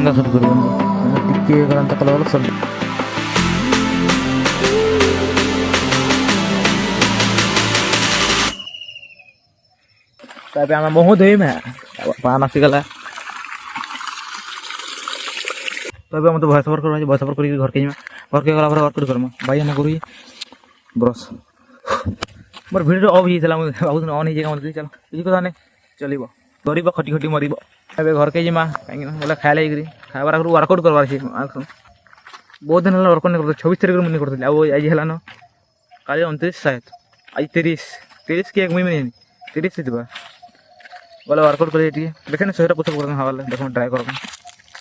enggak satu guru tiga kalau tak kalau satu tapi ama mohon deh mah panas sih kalau tapi ama tuh bahasa perkara aja bahasa perkara घर के गला work कर म भाई ना करू brush more video of ही चला बहुत ऑन ही जगह मत चल ई को ने चलिबो गरीब खटी खटी मरिबो एबे घर के जिमा काई ना बोला खाय लागिरी खाबार आगु वर्कआउट करबार छी बहुत दिन हला वर्कआउट कर 26 तारिख मन करथि अब आज हला न काले 29 शायद आज 30 के एक महीने 30 दिबा बोला वर्कआउट करे टी देखे न सोहरा पुछ कर हवाले देखो ट्राई करब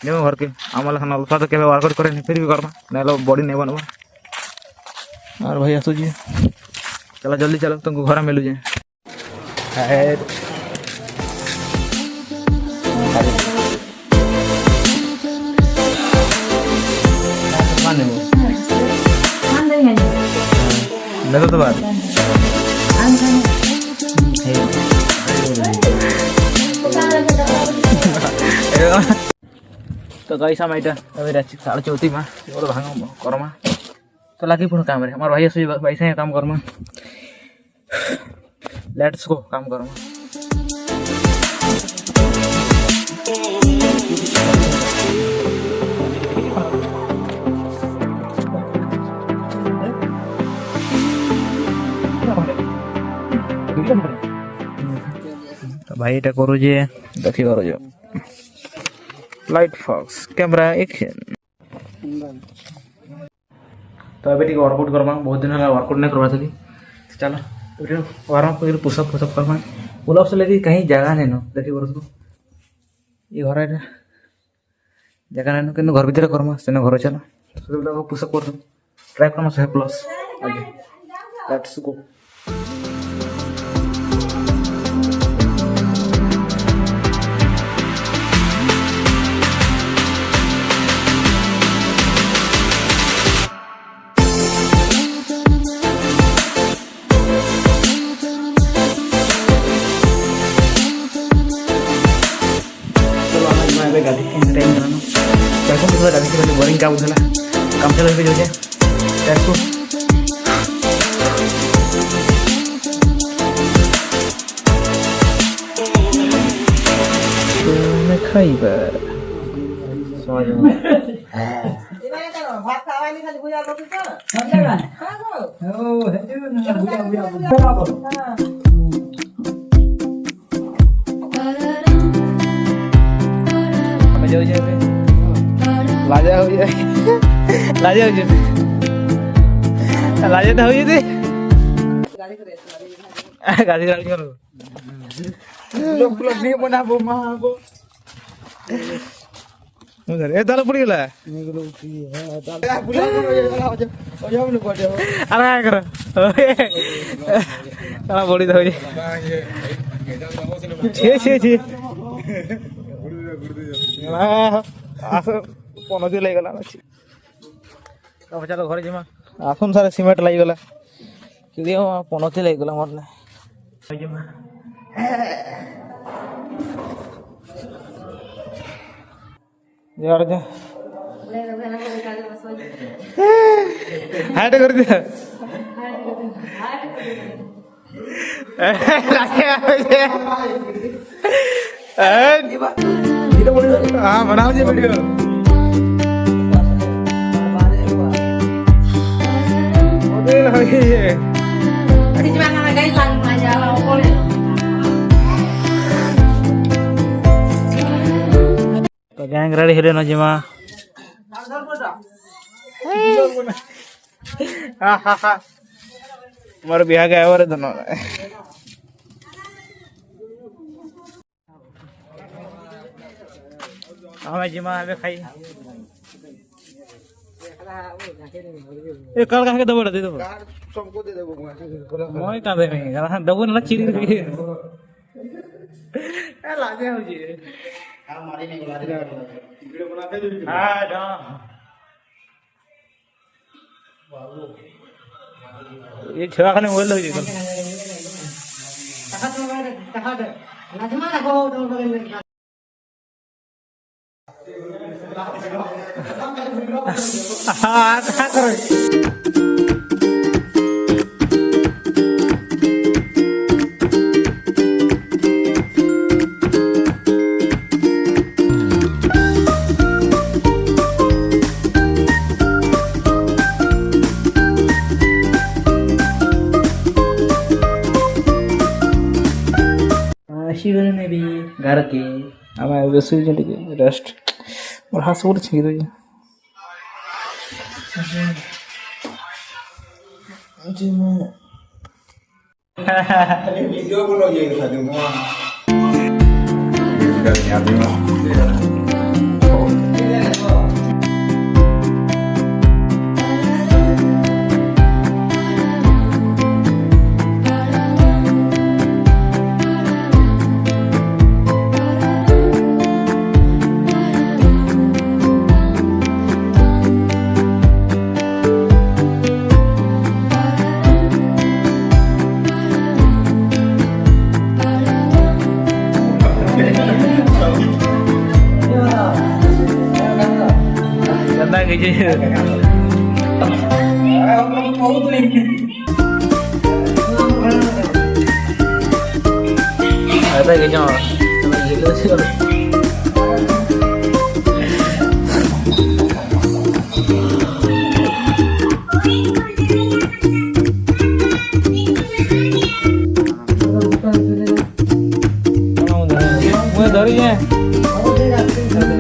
नेम घर के आमला खाना अल्फा तो केबे वर्कआउट करे फिर भी करबा नेलो बॉडी ने बनबा और भाई आसु जी चला जल्दी चलो तुमको घर मिलू जे नहीं तो बात तो गाइस हम आइटा अबे रात 4:30 में और भांग करमा तो लागी पुण काम रे हमार भाई से भाई से काम करमा लेट्स गो काम करमा तो भाई एटा करू जे देखि करू जो लाइट फॉक्स कैमरा एक्शन तो अबे टी वर्कआउट करमा बहुत दिन हला वर्कआउट नहीं करवा थी चलो तो वार्म अप कर पुशअप करमा पुलअप से लेके कहीं जगह नहीं न देखि बरस ये घर है जगह नहीं किंतु घर भीतर करमा सेन घर चला तो पुशअप कर ट्राई करमा 100 प्लस आगे लेट्स गो गाड़ी टाइम करना देखो तो गाड़ी से पहले बोरिंग काम उठला काम चला पे जो जे देखो तो मैं खाइबा समझ में भात खावानी खाली बुझा करती तो समझला ओ हेजु ना बुझा जाओ जाओ लाजा हो जाए लाजा हो जाए लाजा तो हो जाए गाड़ी करो लोग नहीं बना वो मां को उधर ए दाल पड़ी गला अरे कर साला बड़ी तो हो जाए छे पनजी लगला चलो घर जिमा आसुन सारे सीमेंट लगला कि पनजी लगला मोर हाइट कर दिया हाँ बनाओ जी वीडियो तो गैंग रेडी हेरे ना जिमा हमारे बिहार गया और दोनों हमें जिमा हमें खाई ए कल का के दबो दे दो सबको दे देबो मोय का दे नहीं गाना दबो ना चिरी ए लाजे हो जी हां मारी नहीं लाजे वीडियो बनाते हां डा ये छवा खाने बोल लो जी कल कहा तो कहा दे लाजमा लगो क्या करो शिविर में भी घर के हमारे रसोई जल्दी के रेस्ट और हाथ से उड़ छिड़ गई जी मैं वीडियो को लोग ये दिखा दूंगा गंदा कीजिए ऐसा कीजिए मुझे धरी है